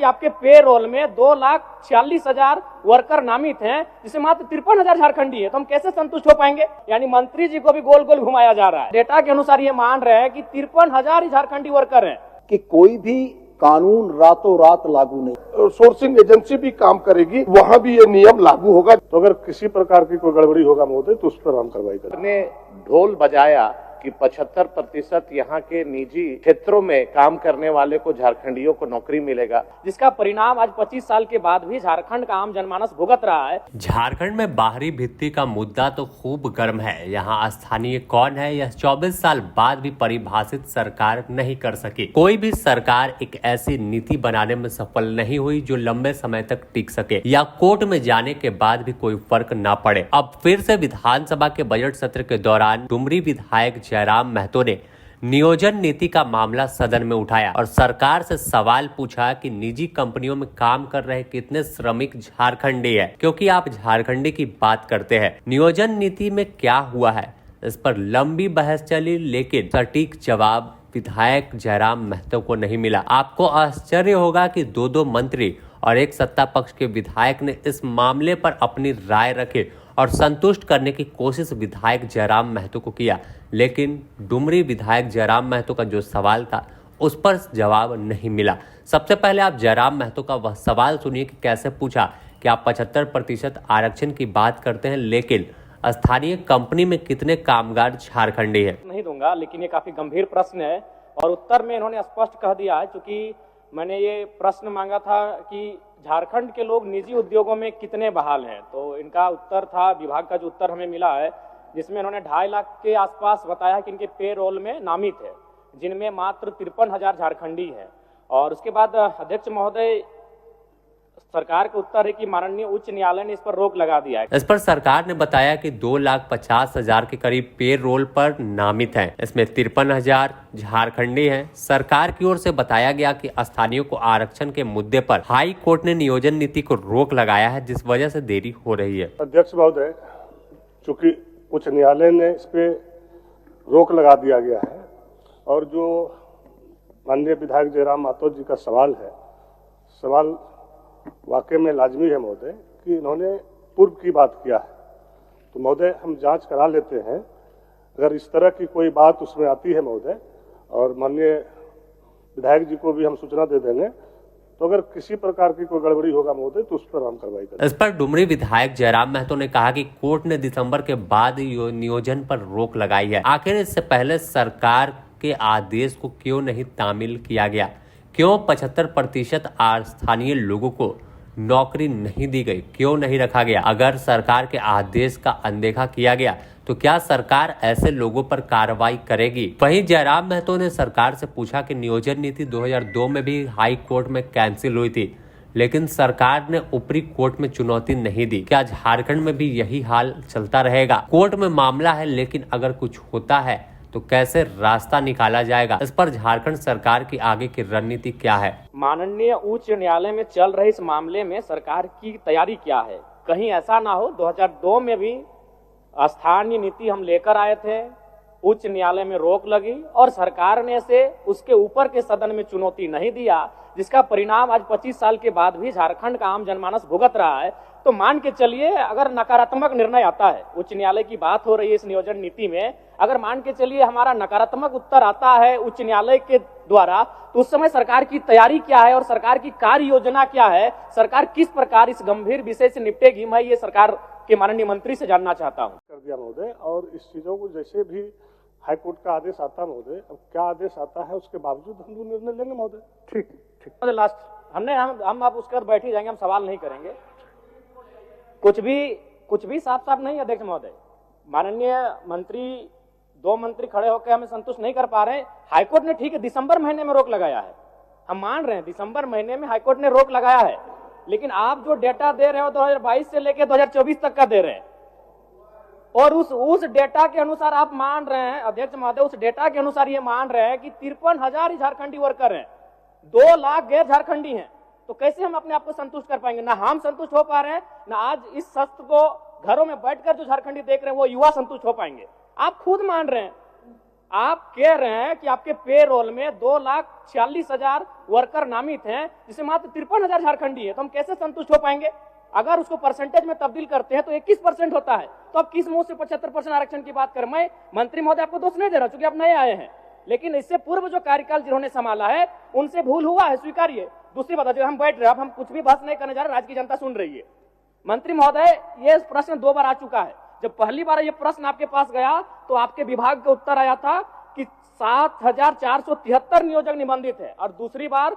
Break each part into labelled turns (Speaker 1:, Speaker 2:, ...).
Speaker 1: आपके पेरोल में 2,46,000 वर्कर नामित हैं, जिसमें मात्र 53,000 झारखंडी है, तो हम कैसे संतुष्ट हो पाएंगे? यानी मंत्री जी को भी गोल गोल घुमाया जा रहा है। डेटा के अनुसार ये मान रहे हैं कि 53,000 ही झारखंडी वर्कर हैं।
Speaker 2: कि कोई भी कानून रातों रात लागू नहीं,
Speaker 3: सोर्सिंग एजेंसी भी काम करेगी, वहां भी ये नियम लागू होगा। तो अगर किसी प्रकार की कोई गड़बड़ी होगा महोदय तो उस पर हम कार्रवाई करेंगे।
Speaker 4: ने ढोल बजाया कि 75% यहाँ के निजी क्षेत्रों में काम करने वाले को झारखंडियों को नौकरी मिलेगा,
Speaker 1: जिसका परिणाम आज 25 साल के बाद भी झारखंड का आम जनमानस भुगत रहा है।
Speaker 5: झारखंड में बाहरी भित्ति का मुद्दा तो खूब गर्म है। यहाँ स्थानीय कौन है यह 24 साल बाद भी परिभाषित सरकार नहीं कर सकी। कोई भी सरकार एक ऐसी नीति बनाने में सफल नहीं हुई जो लंबे समय तक टिक सके या कोर्ट में जाने के बाद भी कोई फर्क ना पड़े। अब फिर से विधानसभा के बजट सत्र के दौरान डुमरी विधायक जयराम महतो ने नियोजन नीति का मामला सदन में उठाया और सरकार से सवाल पूछा कि निजी कंपनियों में काम कर रहे कितने श्रमिक झारखंडी है, क्योंकि आप झारखंडी की बात करते हैं। नियोजन नीति में क्या हुआ है, इस पर लंबी बहस चली, लेकिन सटीक जवाब विधायक जयराम महतो को नहीं मिला। आपको आश्चर्य होगा कि दो मंत्री और एक सत्ता पक्ष के विधायक ने इस मामले पर अपनी राय रखे और संतुष्ट करने की कोशिश विधायक जयराम महतो को किया, लेकिन डुमरी विधायक जयराम महतो का जो सवाल था उस पर जवाब नहीं मिला। सबसे पहले आप जयराम महतो का वह सवाल सुनिए कि कैसे पूछा कि आप 75% आरक्षण की बात करते हैं, लेकिन स्थानीय कंपनी में कितने कामगार झारखंडी हैं?
Speaker 1: नहीं दूंगा, लेकिन ये काफी गंभीर प्रश्न है और उत्तर में इन्होंने स्पष्ट कह दिया है। चूंकि मैंने ये प्रश्न मांगा था कि झारखंड के लोग निजी उद्योगों में कितने बहाल हैं, तो इनका उत्तर था, विभाग का जो उत्तर हमें मिला है, जिसमें इन्होंने 2.5 लाख के आसपास बताया कि इनके पेरोल में नामित है, जिनमें मात्र 53,000 झारखंडी हैं। और उसके बाद अध्यक्ष महोदय, सरकार का उत्तर है कि माननीय उच्च न्यायालय ने इस पर रोक लगा दिया है।
Speaker 5: इस पर सरकार ने बताया कि 2,50,000 के करीब पे रोल पर नामित हैं। इसमें 53,000 झारखंडी हैं। सरकार की ओर से बताया गया कि स्थानीय को आरक्षण के मुद्दे पर हाई कोर्ट ने नियोजन नीति को रोक लगाया है, जिस वजह से देरी हो रही है।
Speaker 3: अध्यक्ष महोदय, चूंकि उच्च न्यायालय ने इस पे रोक लगा दिया गया है और जो माननीय विधायक जयराम महतो जी का सवाल वाकई में लाजमी है महोदय कि इन्होंने पूर्व की बात किया है, तो महोदय हम जांच करा लेते हैं। अगर इस तरह की कोई बात उसमें आती है महोदय, और माननीय विधायक जी को भी हम सूचना दे देंगे, तो अगर किसी प्रकार की कोई गड़बड़ी होगा महोदय तो उस पर हम कार्रवाई करेंगे।
Speaker 5: इस पर डुमरी विधायक जयराम महतो ने कहा कि कोर्ट ने दिसंबर के बाद नियोजन पर रोक लगाई है। आखिर इससे पहले सरकार के आदेश को क्यों नहीं तामील किया गया? क्यों 75% स्थानीय लोगों को नौकरी नहीं दी गई? क्यों नहीं रखा गया? अगर सरकार के आदेश का अनदेखा किया गया तो क्या सरकार ऐसे लोगों पर कार्रवाई करेगी? वहीं जयराम महतो ने सरकार से पूछा कि नियोजन नीति 2002 में भी हाई कोर्ट में कैंसिल हुई थी, लेकिन सरकार ने ऊपरी कोर्ट में चुनौती नहीं दी। क्या झारखंड में भी यही हाल चलता रहेगा? कोर्ट में मामला है, लेकिन अगर कुछ होता है तो कैसे रास्ता निकाला जाएगा? इस पर झारखंड सरकार की आगे की रणनीति क्या है?
Speaker 1: माननीय उच्च न्यायालय में चल रहे इस मामले में सरकार की तैयारी क्या है? कहीं ऐसा ना हो 2002 में भी स्थानीय नीति हम लेकर आए थे, उच्च न्यायालय में रोक लगी और सरकार ने से उसके ऊपर के सदन में चुनौती नहीं दिया, जिसका परिणाम आज 25 साल के बाद भी झारखंड का आम जनमानस भुगत रहा है। तो मान के चलिए अगर नकारात्मक निर्णय आता है, उच्च न्यायालय की बात हो रही है इस नियोजन नीति में, अगर मान के चलिए हमारा नकारात्मक उत्तर आता है उच्च न्यायालय के द्वारा, तो उस समय सरकार की तैयारी क्या है और सरकार की कार्य योजना क्या है? सरकार किस प्रकार इस गंभीर विषय से निपटेगी? मैं ये सरकार के माननीय मंत्री से जानना चाहता हूँ।
Speaker 3: कर दिया महोदय, और इस चीजों को जैसे भी हाई कोर्ट का आदेश आता है महोदय, अब क्या आदेश आता है उसके बावजूद हम निर्णय लेंगे महोदय। ठीक ठीक।
Speaker 1: लास्ट हम आप उसके बाद बैठ ही जाएंगे, हम सवाल नहीं करेंगे। कुछ भी साफ साफ नहीं अध्यक्ष महोदय। माननीय मंत्री, 2 मंत्री खड़े होकर हमें संतुष्ट नहीं कर पा रहे हैं। हाईकोर्ट ने ठीक है दिसंबर महीने में रोक लगाया है, हम मान रहे हैं दिसंबर महीने में हाईकोर्ट ने रोक लगाया है, लेकिन आप जो डेटा दे रहे हो 2022 से लेकर 2024 तक का दे रहे हैं और उस डेटा के अनुसार आप मान रहे हैं अध्यक्ष महोदय, उस डेटा के अनुसार ये मान रहे हैं कि 53,000 झारखंडी वर्कर हैं, 2 लाख गैर झारखंडी हैं। तो कैसे हम अपने आप को संतुष्ट कर पाएंगे? ना हम संतुष्ट हो पा रहे हैं, ना आज इस सत्र को घरों में बैठकर जो झारखंडी देख रहे हैं वो युवा संतुष्ट हो पाएंगे। आप खुद मान रहे हैं आप कह रहे हैं कि आपके पेरोल में 2,46,000 वर्कर नामित हैं, जिसमें मात्र 53,000 झारखंडी है, तो हम कैसे संतुष्ट हो पाएंगे? अगर उसको परसेंटेज में तब्दील करते हैं तो 21% होता है, तो अब किस मुंह से 75% आरक्षण की बात करें? मैं मंत्री महोदय आपको दोष नहीं दे रहा, चूंकि आप नए आए हैं, लेकिन इससे पूर्व जो कार्यकाल जिन्होंने संभाला है उनसे भूल हुआ है, स्वीकारिए। दूसरी बात, जो हम बैठ रहे हैं, अब हम कुछ भी बहस नहीं करने जा रहे, राज्य की जनता सुन रही है। मंत्री महोदय, ये प्रश्न 2 बार आ चुका है। जब पहली बार ये प्रश्न आपके पास गया तो आपके विभाग का उत्तर आया था कि 7,473 नियोजक निबंधित है, और दूसरी बार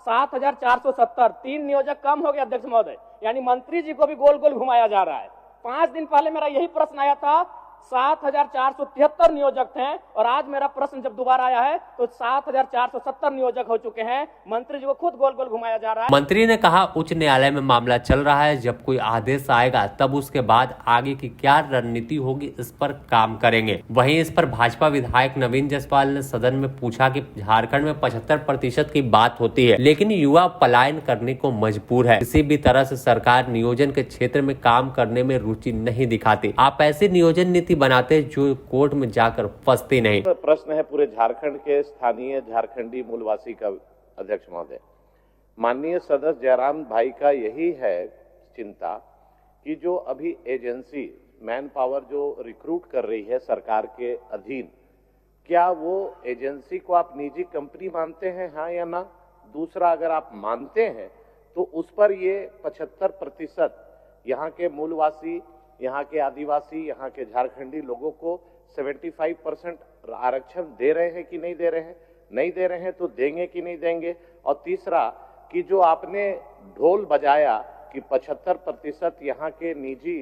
Speaker 1: 7,470, 3 नियोजक कम हो गए अध्यक्ष महोदय, यानी मंत्री जी को भी गोल गोल घुमाया जा रहा है। 5 दिन पहले मेरा यही प्रश्न आया था, 7,473 नियोजक थे, और आज मेरा प्रश्न जब दोबारा आया है तो 7,470 नियोजक हो चुके हैं। मंत्री जी को खुद गोल गोल घुमाया जा रहा है।
Speaker 5: मंत्री ने कहा उच्च न्यायालय में मामला चल रहा है, जब कोई आदेश आएगा तब उसके बाद आगे की क्या रणनीति होगी इस पर काम करेंगे। वहीं इस पर भाजपा विधायक नवीन जायसवाल ने सदन में पूछा कि झारखंड में 75% की बात होती है, लेकिन युवा पलायन करने को मजबूर है। किसी भी तरह से सरकार नियोजन के क्षेत्र में काम करने में रुचि नहीं दिखाती। आप ऐसी नियोजन नीति बनाते जो कोर्ट में जाकर फंसती नहीं।
Speaker 4: प्रश्न है पूरे झारखंड के स्थानीय झारखंडी मूलवासी का अध्यक्ष महोदय। माननीय सदस्य जयराम भाई का यही है चिंता कि जो अभी एजेंसी मैन पावर जो रिक्रूट कर रही है सरकार के अधीन, क्या वो एजेंसी को आप निजी कंपनी मानते हैं, हाँ या ना? दूसरा, अगर आप मानते हैं तो उस पर ये 75% यहाँ के मूलवासी, यहाँ के आदिवासी, यहाँ के झारखंडी लोगों को 75% आरक्षण दे रहे हैं कि नहीं दे रहे हैं? नहीं दे रहे हैं तो देंगे कि नहीं देंगे? और तीसरा, कि जो आपने ढोल बजाया कि 75% यहाँ के निजी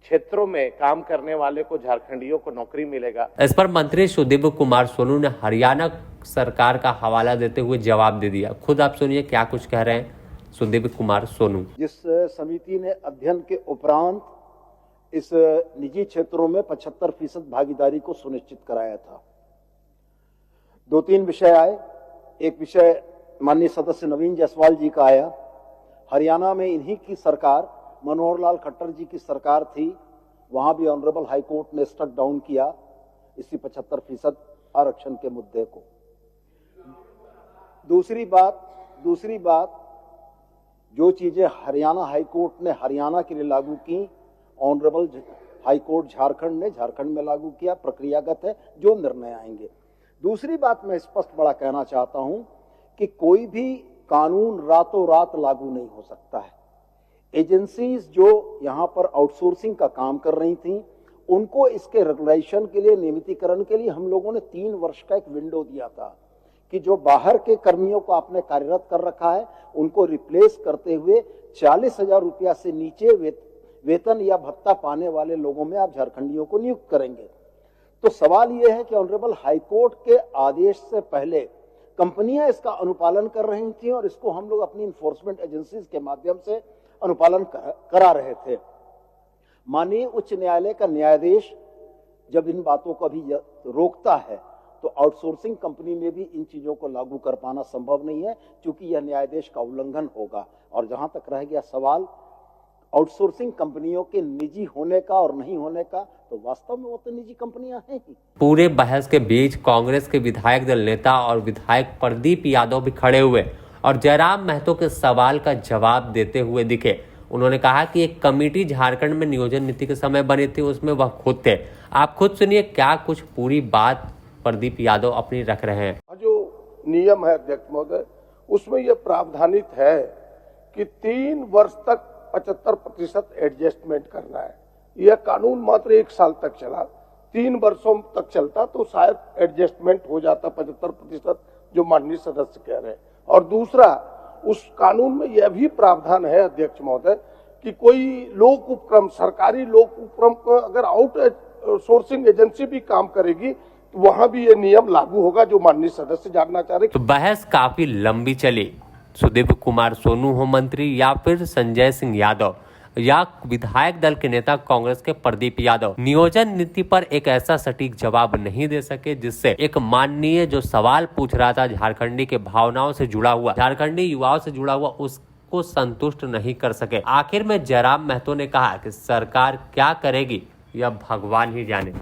Speaker 4: क्षेत्रों में काम करने वाले को, झारखंडियों को नौकरी मिलेगा।
Speaker 5: इस पर मंत्री सुदीप कुमार सोनू ने हरियाणा सरकार का हवाला देते हुए जवाब दे दिया। खुद आप सुनिए क्या कुछ कह रहे हैं सुदीप कुमार सोनू।
Speaker 2: जिस समिति ने अध्ययन के उपरांत इस निजी क्षेत्रों में 75% भागीदारी को सुनिश्चित कराया था, 2-3 विषय आए। एक विषय माननीय सदस्य नवीन जायसवाल जी का आया। हरियाणा में इन्हीं की सरकार, मनोहर लाल खट्टर जी की सरकार थी, वहां भी ऑनरेबल हाई कोर्ट ने स्ट्रक डाउन किया इसी 75% आरक्षण के मुद्दे को। दूसरी बात, जो चीजें हरियाणा हाई कोर्ट ने हरियाणा के लिए लागू की, ऑनरेबल हाई कोर्ट झारखंड ने झारखंड में लागू किया, प्रक्रियागत है, जो निर्णय आएंगे। दूसरी बात मैं स्पष्ट बड़ा कहना चाहता हूं कि कोई भी कानून रातों रात लागू नहीं हो सकता है। एजेंसीज जो यहां पर आउटसोर्सिंग का काम कर रही थी, उनको इसके रेगुलेशन के लिए, नियमितीकरण के लिए हम लोगों ने 3 वर्ष का एक विंडो दिया था कि जो बाहर के कर्मियों को आपने कार्यरत कर रखा है, उनको रिप्लेस करते हुए 40,000 रुपया से नीचे वेतन या भत्ता पाने वाले लोगों में आप झारखंडियों को नियुक्त करेंगे। तो सवाल यह है कि ऑनरेबल हाई कोर्ट के आदेश से पहले कंपनियां इसका अनुपालन कर रही थी, और इसको हम लोग अपनी इन्फोर्समेंट एजेंसीज के माध्यम से अनुपालन करा रहे थे। माननीय उच्च न्यायालय का न्यायाधीश जब इन बातों को भी रोकता है, तो आउटसोर्सिंग कंपनी में भी इन चीजों को लागू कर पाना संभव नहीं है, क्योंकि यह न्यायाधीश का उल्लंघन होगा। और जहां तक रह गया सवाल आउटसोर्सिंग कंपनियों के निजी होने का और नहीं होने का, तो वास्तव में वो तो निजी कंपनियां हैं ही।
Speaker 5: पूरे बहस के बीच कांग्रेस के विधायक दल नेता और विधायक प्रदीप यादव भी खड़े हुए और जयराम महतो के सवाल का जवाब देते हुए दिखे। उन्होंने कहा कि एक कमेटी झारखंड में नियोजन नीति के समय बनी थी, उसमें वह खुद थे। आप खुद सुनिए क्या कुछ पूरी बात प्रदीप यादव अपनी रख रहे हैं।
Speaker 3: जो नियम है अध्यक्ष महोदय, उसमें यह प्रावधानित है कि 3 वर्ष तक 75% एडजस्टमेंट करना है। यह कानून मात्र 1 साल तक चला, 3 वर्षों तक चलता तो शायद एडजस्टमेंट हो जाता 75%, जो माननीय सदस्य कह रहे हैं। और दूसरा, उस कानून में यह भी प्रावधान है अध्यक्ष महोदय कि कोई लोक उपक्रम, सरकारी लोक उपक्रम को अगर आउटसोर्सिंग एजेंसी भी काम करेगी तो वहां भी ये नियम लागू होगा, जो माननीय सदस्य जानना चाह रहे।
Speaker 5: तो बहस काफी लंबी चली। सुदीप कुमार सोनू हो मंत्री, या फिर संजय सिंह यादव, या विधायक दल के नेता कांग्रेस के प्रदीप यादव नियोजन नीति पर एक ऐसा सटीक जवाब नहीं दे सके जिससे एक माननीय जो सवाल पूछ रहा था झारखंडी के भावनाओं से जुड़ा हुआ, झारखंडी युवाओं से जुड़ा हुआ, उसको संतुष्ट नहीं कर सके। आखिर में जयराम महतो ने कहा कि सरकार क्या करेगी यह भगवान ही जाने।